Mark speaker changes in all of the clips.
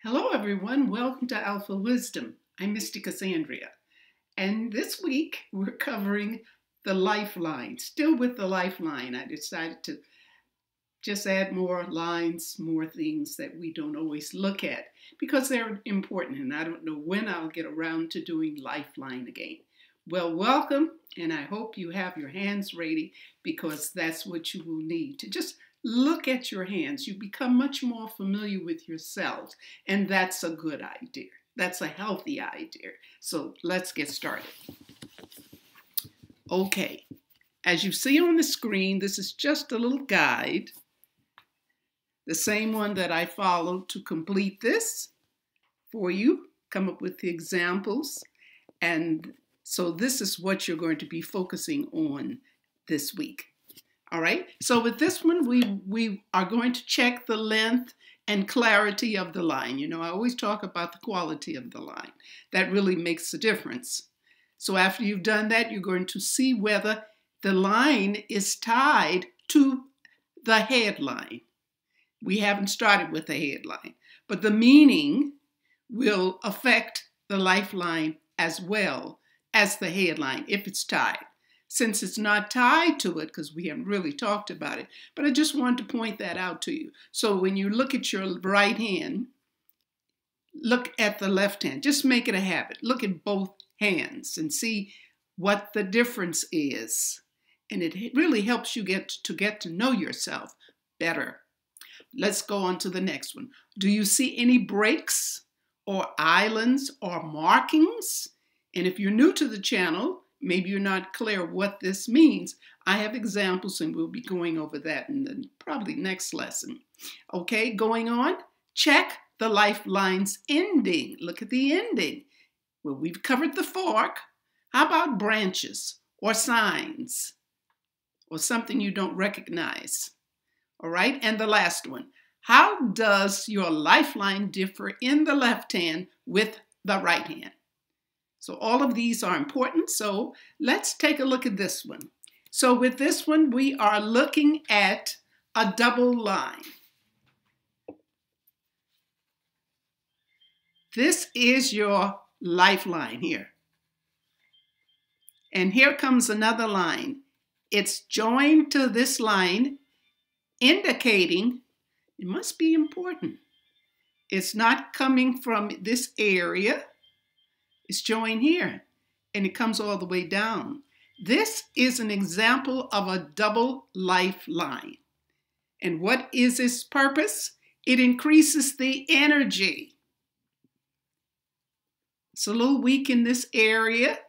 Speaker 1: Hello, everyone. Welcome to Alphawisdom. I'm Mystic Cassandria. And this week, we're covering the lifeline. Still with the lifeline, I decided to just add more lines, more things that we don't always look at because they're important. And I don't know when I'll get around to doing lifeline again. Well, welcome. And I hope you have your hands ready because that's what you will need to just look at your hands. You become much more familiar with yourselves, and that's a good idea. That's a healthy idea. So let's get started. Okay, as you see on the screen, this is just a little guide, the same one that I followed to complete this for you, come up with the examples. And so this is what you're going to be focusing on this week. All right, so with this one, we are going to check the length and clarity of the line. You know, I always talk about the quality of the line. That really makes a difference. So after you've done that, you're going to see whether the line is tied to the headline. We haven't started with the headline, but the meaning will affect the lifeline as well as the headline if it's tied. Since it's not tied to it, because we haven't really talked about it, but I just wanted to point that out to you. So when you look at your right hand, look at the left hand. Just make it a habit. Look at both hands and see what the difference is. And it really helps you get to know yourself better. Let's go on to the next one. Do you see any breaks or islands or markings? And if you're new to the channel, maybe you're not clear what this means. I have examples and we'll be going over that in the probably next lesson. Okay, going on, check the lifeline's ending. Look at the ending. Well, we've covered the fork. How about branches or signs or something you don't recognize? All right, and the last one. How does your lifeline differ in the left hand with the right hand? So all of these are important. So let's take a look at this one. So with this one, we are looking at a double line. This is your lifeline here. And here comes another line. It's joined to this line, indicating it must be important. It's not coming from this area. It's joined here, and it comes all the way down. This is an example of a double lifeline. And what is its purpose? It increases the energy. It's a little weak in this area,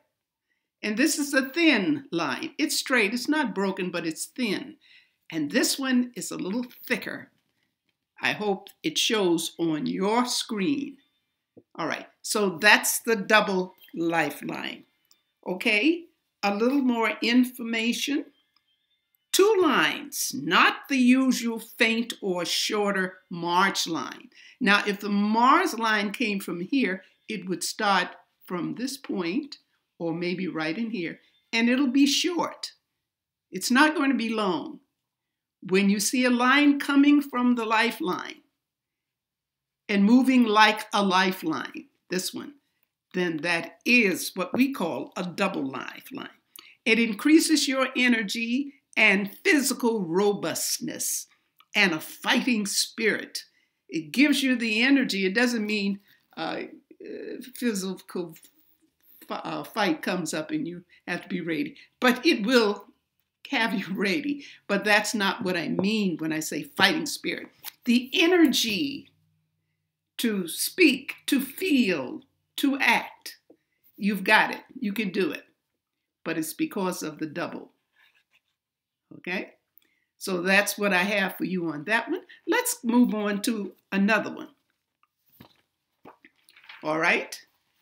Speaker 1: and this is a thin line. It's straight, it's not broken, but it's thin. And this one is a little thicker. I hope it shows on your screen. All right, so that's the double lifeline. Okay, a little more information. 2 lines, not the usual faint or shorter Mars line. Now, if the Mars line came from here, it would start from this point, or maybe right in here, and it'll be short. It's not going to be long. When you see a line coming from the lifeline, and moving like a lifeline, this one, then that is what we call a double lifeline. It increases your energy and physical robustness and a fighting spirit. It gives you the energy. It doesn't mean physical fight comes up and you have to be ready, but it will have you ready. But that's not what I mean when I say fighting spirit. The energy to speak, to feel, to act. You've got it. You can do it. But it's because of the double. Okay? So that's what I have for you on that one. Let's move on to another one. All right?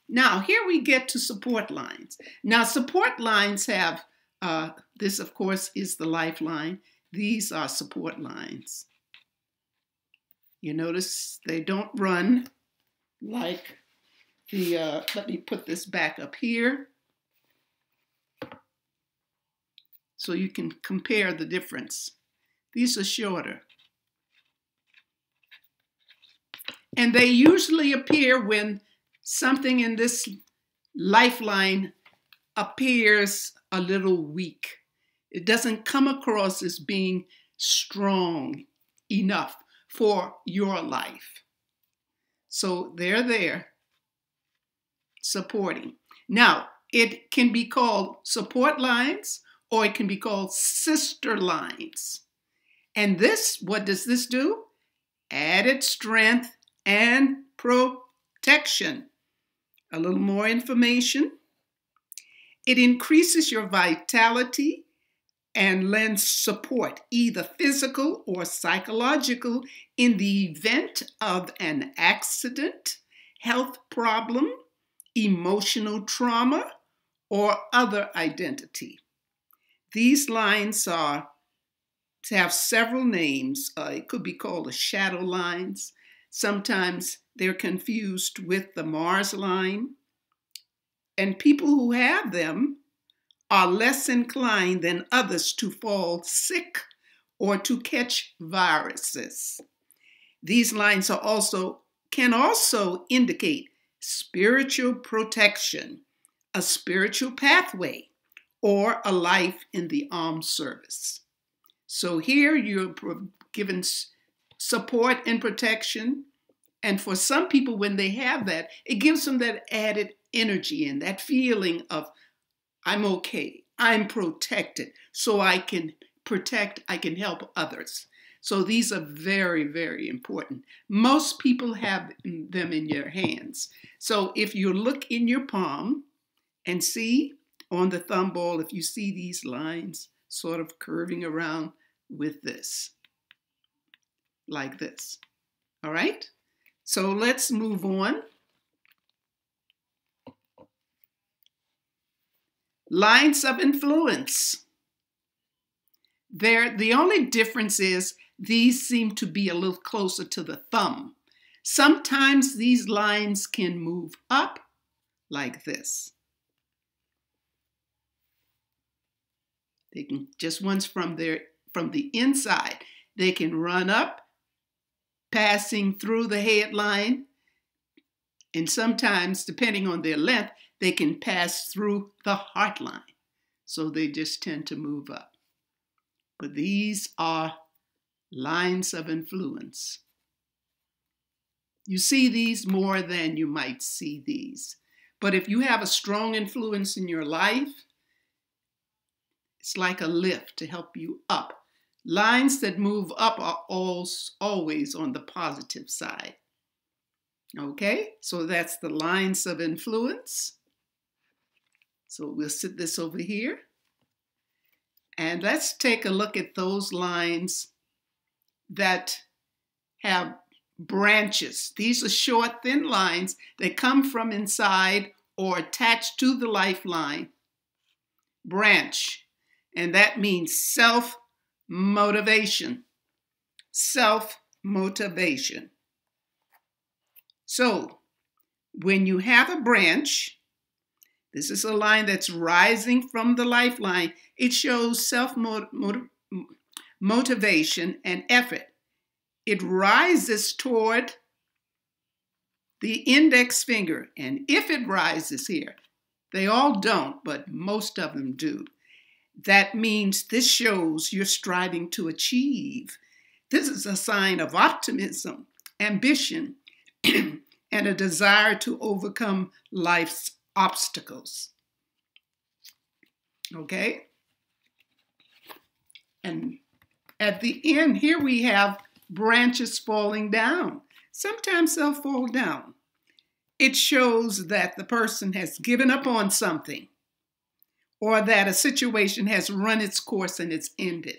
Speaker 1: Now, here we get to support lines. Now, support lines have, this, of course, is the lifeline. These are support lines. You notice they don't run like the, let me put this back up here so you can compare the difference. These are shorter. And they usually appear when something in this lifeline appears a little weak. It doesn't come across as being strong enough for your life. So they're there supporting. Now, it can be called support lines, or it can be called sister lines. And this, what does this do? Added strength and protection. A little more information. It increases your vitality and lends support, either physical or psychological, in the event of an accident, health problem, emotional trauma, or other identity. These lines have several names. It could be called the shadow lines. Sometimes they're confused with the Mars line. And people who have them are less inclined than others to fall sick or to catch viruses. These lines can also indicate spiritual protection, a spiritual pathway, or a life in the armed service. So here you're given support and protection. And for some people, when they have that, it gives them that added energy and that feeling of, I'm okay, I'm protected, so I can protect, I can help others. So these are very, very important. Most people have them in your hands. So if you look in your palm and see on the thumb ball, if you see these lines sort of curving around with this, like this. All right? So let's move on. Lines of influence. The only difference is these seem to be a little closer to the thumb. Sometimes these lines can move up like this. They can, just once from the inside, they can run up, passing through the headline, and sometimes, depending on their length, they can pass through the heart line. So they just tend to move up. But these are lines of influence. You see these more than you might see these. But if you have a strong influence in your life, it's like a lift to help you up. Lines that move up are always on the positive side. Okay, so that's the lines of influence. So we'll sit this over here. And let's take a look at those lines that have branches. These are short, thin lines that come from inside or attached to the lifeline. Branch. And that means self-motivation. Self-motivation. So, when you have a branch, this is a line that's rising from the lifeline, it shows self-motivation and effort. It rises toward the index finger, and if it rises here, they all don't, but most of them do. That means this shows you're striving to achieve. This is a sign of optimism, ambition, and a desire to overcome life's obstacles. Okay? And at the end, here we have branches falling down. Sometimes they'll fall down. It shows that the person has given up on something, or that a situation has run its course and it's ended.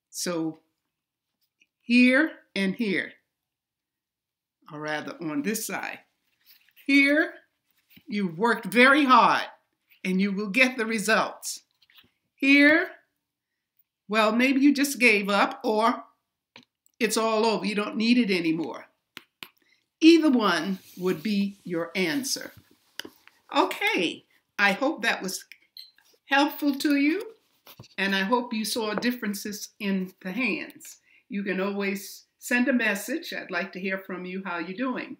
Speaker 1: So here and here, or rather on this side, here you've worked very hard and you will get the results. Here, well, maybe you just gave up, or it's all over, you don't need it anymore. Either one would be your answer. Okay, I hope that was helpful to you, and I hope you saw differences in the hands. You can always Send a message. I'd like to hear from you how you're doing.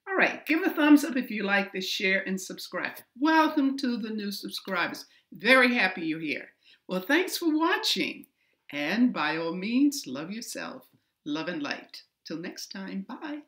Speaker 1: All right, give a thumbs up if you like this, share, and subscribe. Welcome to the new subscribers. Very happy you're here. Well, thanks for watching. And by all means, love yourself. Love and light. Till next time, bye.